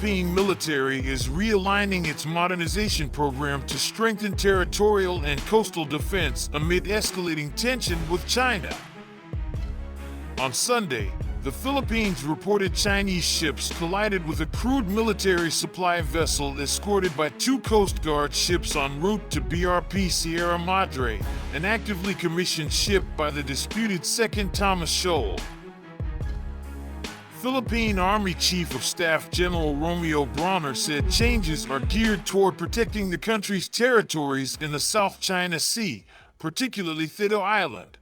Philippine military is realigning its modernization program to strengthen territorial and coastal defense amid escalating tension with China. On Sunday, the Philippines reported Chinese ships collided with a crude military supply vessel escorted by two Coast Guard ships en route to BRP Sierra Madre, an actively commissioned ship by the disputed 2nd Thomas Shoal. Philippine Army Chief of Staff General Romeo Brawner said changes are geared toward protecting the country's territories in the South China Sea, particularly Thido Island.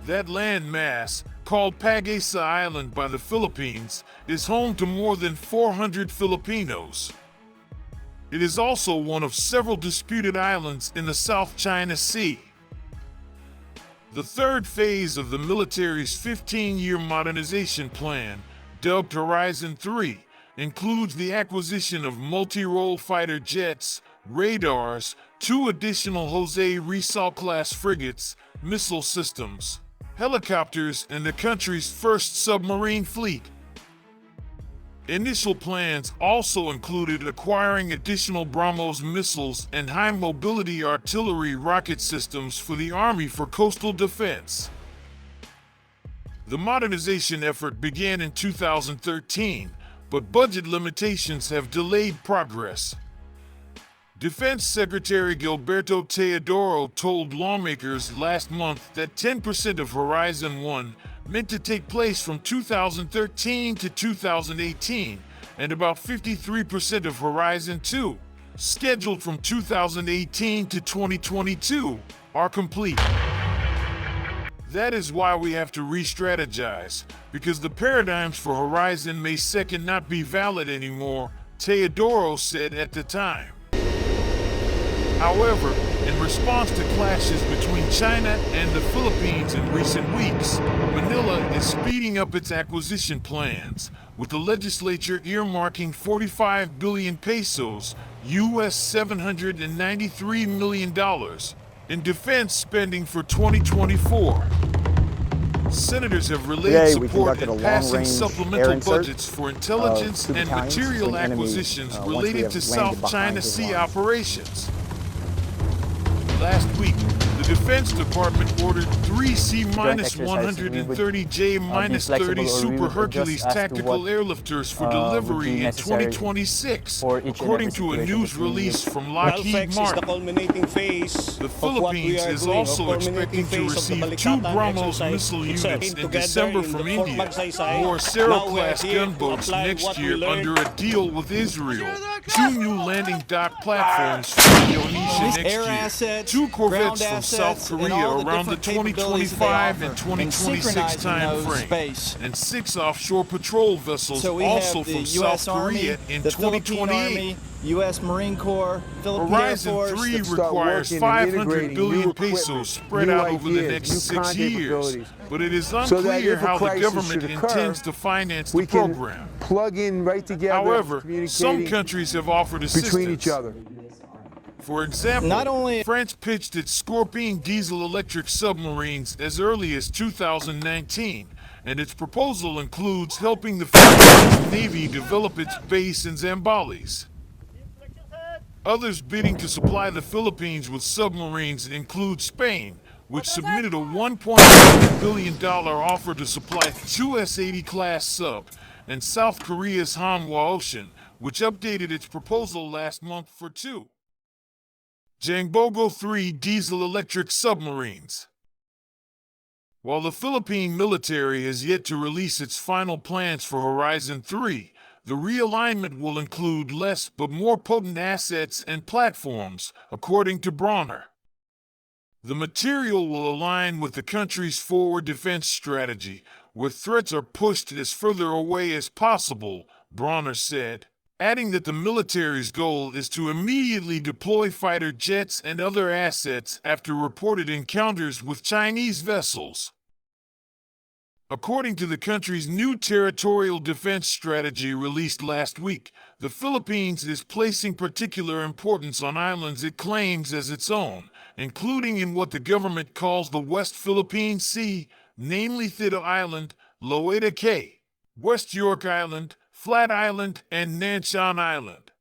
That land mass, called Pagasa Island by the Philippines, is home to more than 400 Filipinos. It is also one of several disputed islands in the South China Sea. The third phase of the military's 15-year modernization plan, dubbed Horizon 3, includes the acquisition of multi-role fighter jets, radars, 2 additional Jose Rizal-class frigates, missile systems, helicopters, and the country's first submarine fleet. Initial plans also included acquiring additional BrahMos missiles and high-mobility artillery rocket systems for the Army for coastal defense. The modernization effort began in 2013, but budget limitations have delayed progress. Defense Secretary Gilberto Teodoro told lawmakers last month that 10% of Horizon 1 meant to take place from 2013 to 2018, and about 53% of Horizon 2, scheduled from 2018 to 2022, are complete. That is why we have to re-strategize, because the paradigms for Horizon May 2nd not be valid anymore, Teodoro said at the time. However, in response to clashes between China and the Philippines in recent weeks, Manila is speeding up its acquisition plans, with the legislature earmarking 45 billion pesos, US $793 million, in defense spending for 2024. Senators have relayed support in passing supplemental budgets for intelligence and material acquisitions related to South China Sea operations. Last week, the Defense Department ordered 3 C-130J-30 Super Hercules tactical airlifters for delivery in 2026, according to a news release from Lockheed Martin. The Philippines is also expecting to receive 2 BrahMos missile units in December from India, more Cerro-class gunboats next year under a deal with Israel, 2 new landing dock platforms for Indonesia next year, 2 corvettes from South Korea around the 2025 and 2026 time frame, and 6 offshore patrol vessels also from South Korea in 2028. U.S. Marine Corps, Philippine Horizon 3 requires 500 billion pesos spread out over the next 6 years, but it is unclear how the government intends to finance the program. Plug in right together. However, some countries have offered assistance. Between each other. For example, France pitched its Scorpion diesel-electric submarines as early as 2019, and its proposal includes helping the Philippine Navy develop its base in Zambales. Others bidding to supply the Philippines with submarines include Spain, which submitted a $1.7 billion offer to supply 2 S-80 class sub, and South Korea's Hanwha Ocean, which updated its proposal last month for 2 Jangbogo 3 diesel-electric submarines. While the Philippine military has yet to release its final plans for Horizon 3, the realignment will include less but more potent assets and platforms, according to Brawner. The material will align with the country's forward defense strategy, where threats are pushed as further away as possible, Brawner said, adding that the military's goal is to immediately deploy fighter jets and other assets after reported encounters with Chinese vessels. According to the country's new territorial defense strategy released last week, the Philippines is placing particular importance on islands it claims as its own, including in what the government calls the West Philippine Sea, namely Thido Island, Loeda Cay, West York Island, Flat Island, and Nanshan Island.